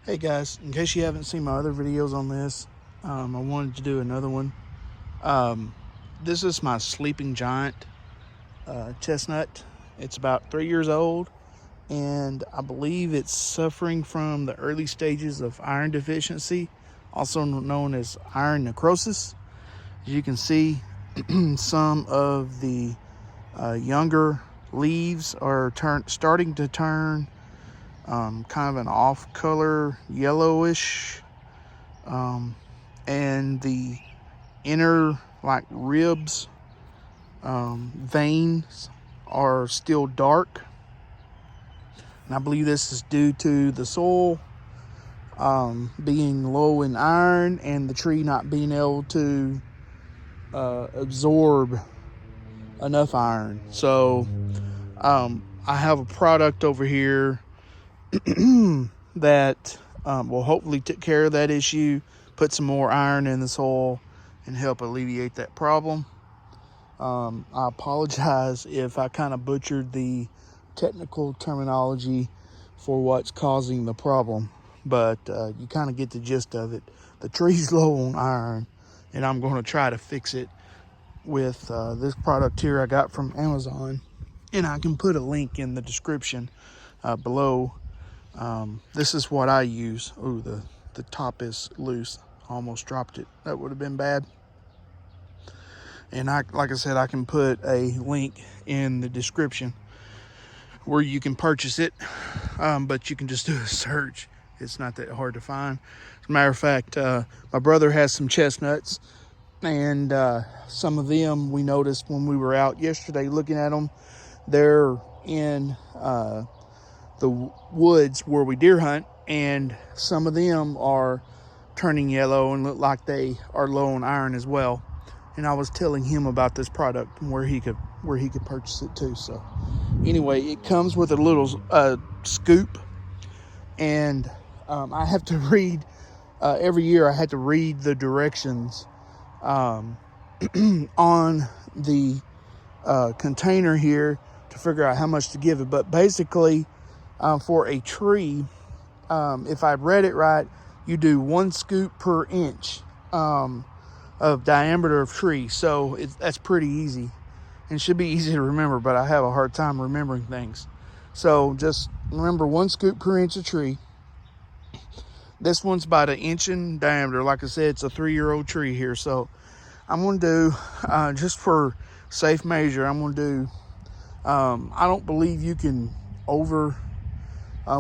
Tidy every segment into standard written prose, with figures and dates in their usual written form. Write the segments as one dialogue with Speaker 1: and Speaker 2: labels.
Speaker 1: Hey guys, in case you haven't seen my other videos on this, I wanted to do another one. This is my sleeping giant chestnut. It's about 3 years old, and I believe it's suffering from the early stages of iron deficiency, also known as iron necrosis. As you can see, some of the younger leaves are starting to turn kind of an off color yellowish, and the inner ribs, veins are still dark, and I believe this is due to the soil being low in iron and the tree not being able to absorb enough iron. So I have a product over here that will hopefully take care of that issue, put some more iron in the soil, and help alleviate that problem. I apologize if I kind of butchered the technical terminology for what's causing the problem, but you kind of get the gist of it. The tree's low on iron, and I'm going to try to fix it with this product here I got from Amazon, and I can put a link in the description below. This is what I use. Oh, the top is loose. Almost dropped it. That would have been bad. And like I said, I can put a link in the description where you can purchase it. But you can just do a search. It's not that hard to find. As a matter of fact, my brother has some chestnuts, and some of them we noticed when we were out yesterday looking at them. They're in the woods where we deer hunt, and some of them are turning yellow and look like they are low on iron as well. And I was telling him about this product and where he could purchase it too. So anyway, it comes with a little scoop, and I have to read every year. I had to read the directions on the container here to figure out how much to give it. But basically, for a tree, if I read it right, you do 1 scoop per inch of diameter of tree. So that's pretty easy and should be easy to remember, but I have a hard time remembering things. So just remember 1 scoop per inch of tree. This one's about 1 inch in diameter. Like I said, it's a 3-year-old tree here. So I'm going to do, just for safe measure, I'm going to do, I don't believe you can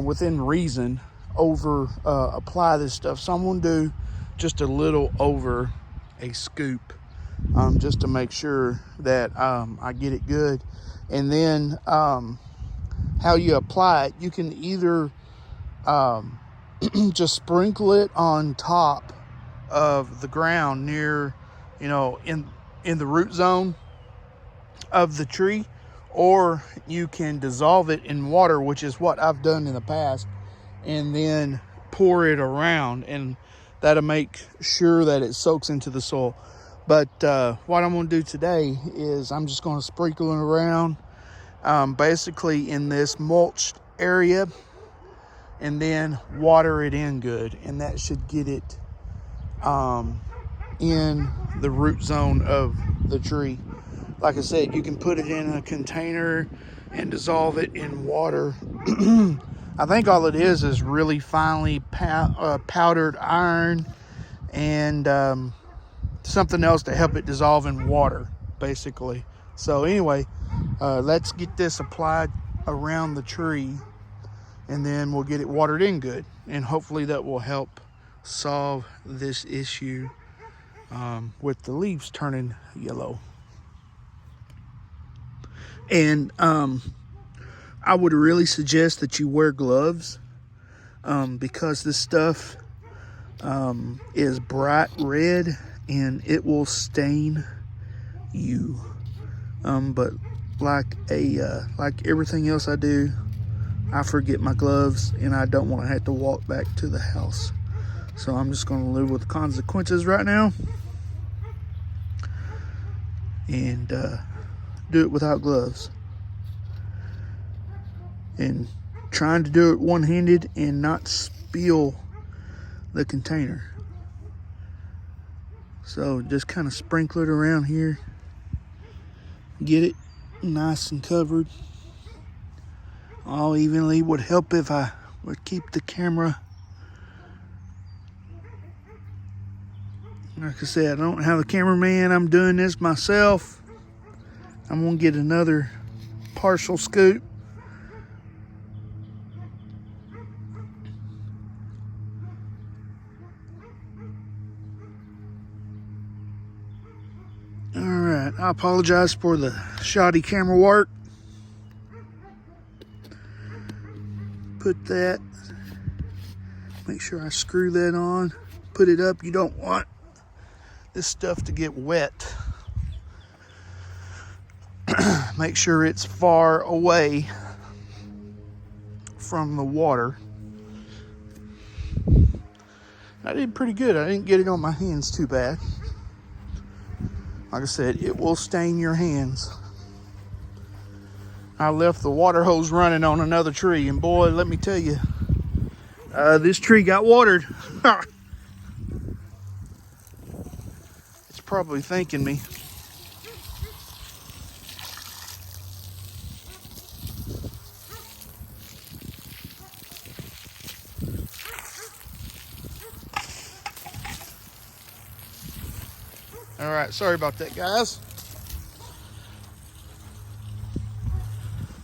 Speaker 1: within reason, apply this stuff. So I'm going to do just a little over a scoop, just to make sure that I get it good. And then how you apply it, you can either just sprinkle it on top of the ground near, in the root zone of the tree, or you can dissolve it in water, which is what I've done in the past, and then pour it around, and that'll make sure that it soaks into the soil. But what I'm going to do today is I'm just going to sprinkle it around, basically in this mulched area, and then water it in good, and that should get it in the root zone of the tree. Like I said, you can put it in a container and dissolve it in water. I think all it is really finely powdered iron and something else to help it dissolve in water, basically. So anyway, let's get this applied around the tree, and then we'll get it watered in good, and hopefully that will help solve this issue with the leaves turning yellow. And I would really suggest that you wear gloves, because this stuff is bright red and it will stain you. But like everything else I do, I forget my gloves, and I don't want to have to walk back to the house. So I'm just going to live with the consequences right now and do it without gloves. And trying to do it one-handed and not spill the container. So just kind of sprinkle it around here. Get it nice and covered. All evenly. Would help if I would keep the camera. Like I said, I don't have a cameraman. I'm doing this myself. I'm gonna get another partial scoop. All right, I apologize for the shoddy camera work. Put that, make sure I screw that on, put it up. You don't want this stuff to get wet. Make sure it's far away from the water. I did pretty good. I didn't get it on my hands too bad. Like I said, it will stain your hands. I left the water hose running on another tree, and boy, let me tell you, this tree got watered. It's probably thanking me. All right, sorry about that, guys.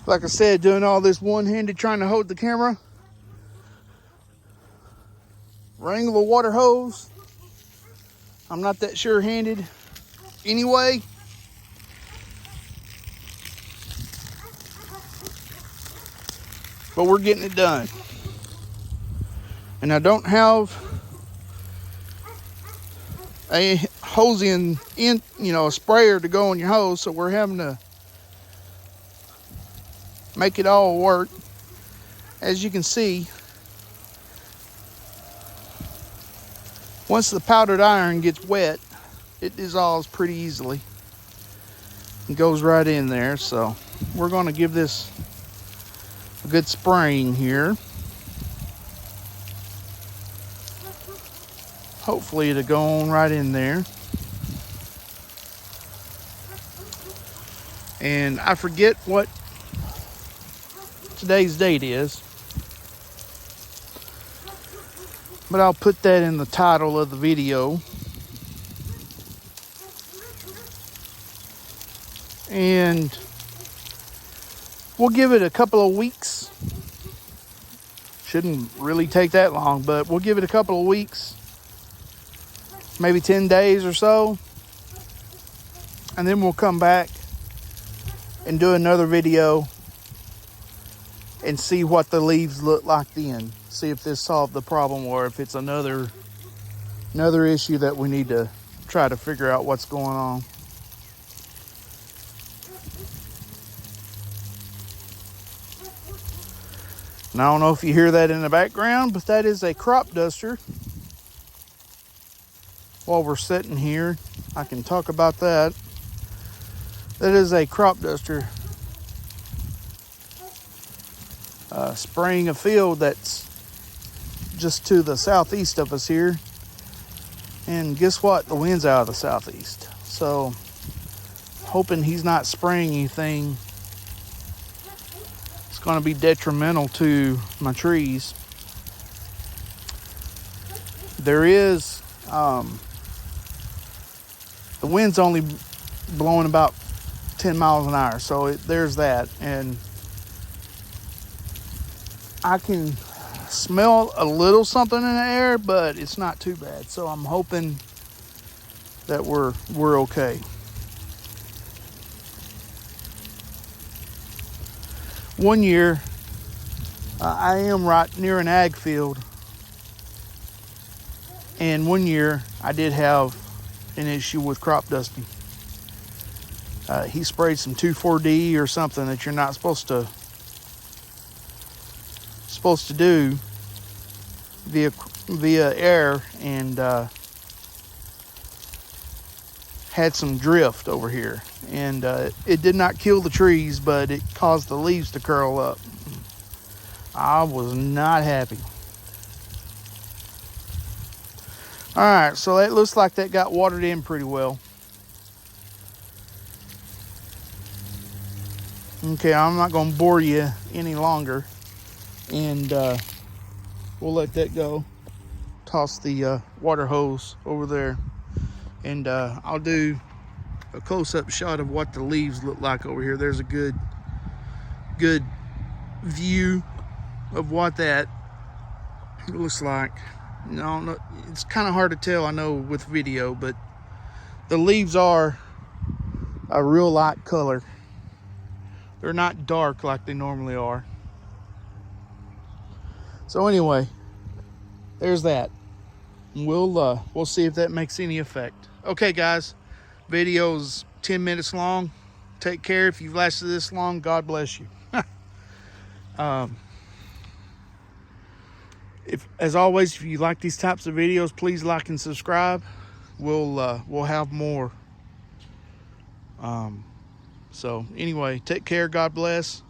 Speaker 1: Like I said, doing all this one-handed, trying to hold the camera, wrangle the water hose. I'm not that sure-handed anyway. But we're getting it done. And I don't have a hose in, a sprayer to go on your hose, so we're having to make it all work. As you can see, once the powdered iron gets wet, it dissolves pretty easily and goes right in there. So we're going to give this a good spraying here. Hopefully it'll go on right in there. And I forget what today's date is, but I'll put that in the title of the video. And we'll give it a couple of weeks. Shouldn't really take that long, but we'll give it a couple of weeks, maybe 10 days or so, and then we'll come back and do another video and see what the leaves look like then. See if this solved the problem, or if it's another issue that we need to try to figure out what's going on. And I don't know if you hear that in the background, but that is a crop duster. While we're sitting here, I can talk about that. That is a crop duster spraying a field that's just to the southeast of us here. And guess what? The wind's out of the southeast. So, hoping he's not spraying anything it's going to be detrimental to my trees. There is, the wind's only blowing about 10 miles an hour. So there's that. And I can smell a little something in the air, but it's not too bad. So I'm hoping that we're okay. One year, I am right near an ag field, and one year I did have an issue with crop dusting. He sprayed some 2,4-D or something that you're not supposed to do via air, and had some drift over here, and it did not kill the trees, but it caused the leaves to curl up. I was not happy. All right, so it looks like that got watered in pretty well. Okay, I'm not going to bore you any longer, and we'll let that go. Toss the water hose over there, and I'll do a close-up shot of what the leaves look like over here. There's a good view of what that looks like. No, it's kind of hard to tell, I know, with video, but the leaves are a real light color. They're not dark like they normally are. So anyway, there's that. We'll see if that makes any effect. Okay, guys, video's 10 minutes long. Take care. If you've lasted this long, God bless you. As always, if you like these types of videos, please like and subscribe. We'll have more. So anyway, take care. God bless,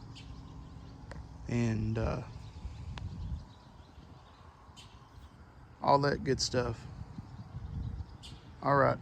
Speaker 1: and all that good stuff. All right.